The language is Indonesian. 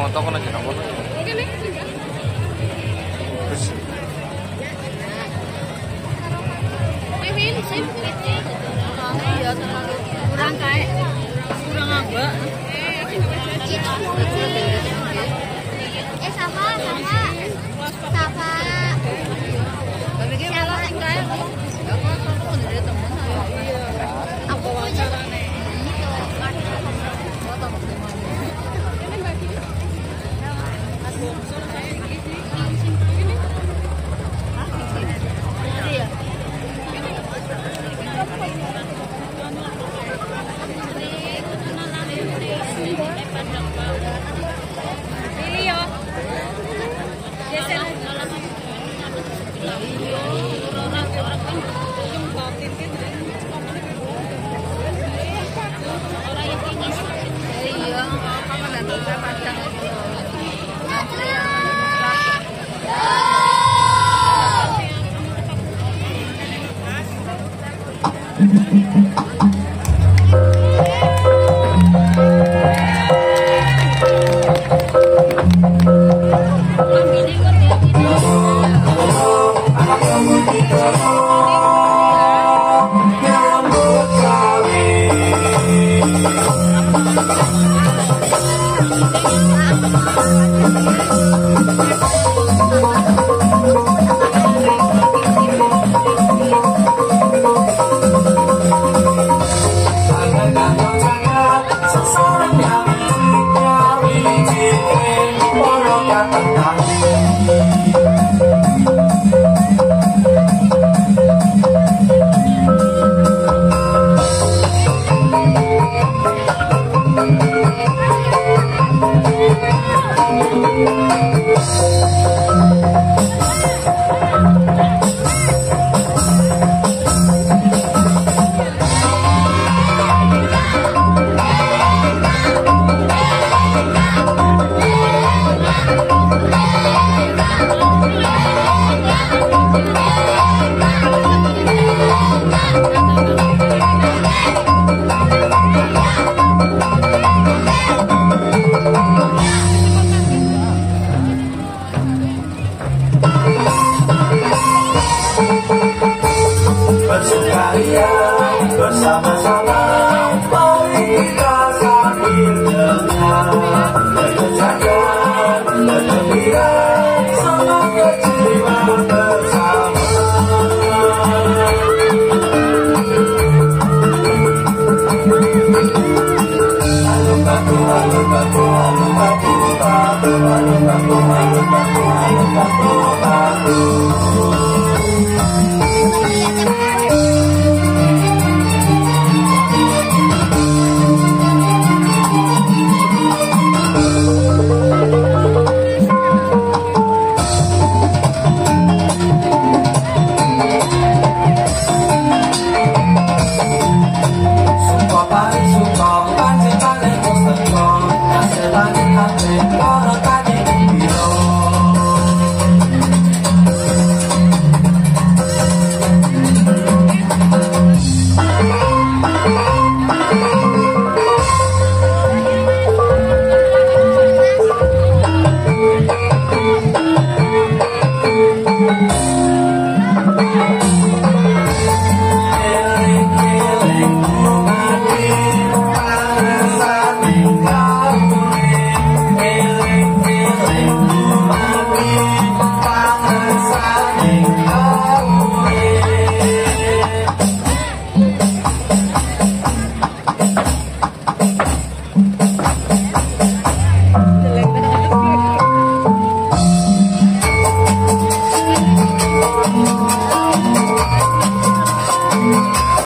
motor kan aja nopo. Terus iya terlalu kurang kayak kurang apa? Sama. Siapa sih kayak? Aku dari temen saya. Aku wawancarane. Bersukaria bersama-sama, mari kita sambil dengar berjalan bergembira, semangat jiwa bersama. Alun baku, alun baku, alun baku, baku, alun baku, alun baku, alun baku, baku. Suka paling suka, pancing paling kau sentuh, kasih langit hati, kalau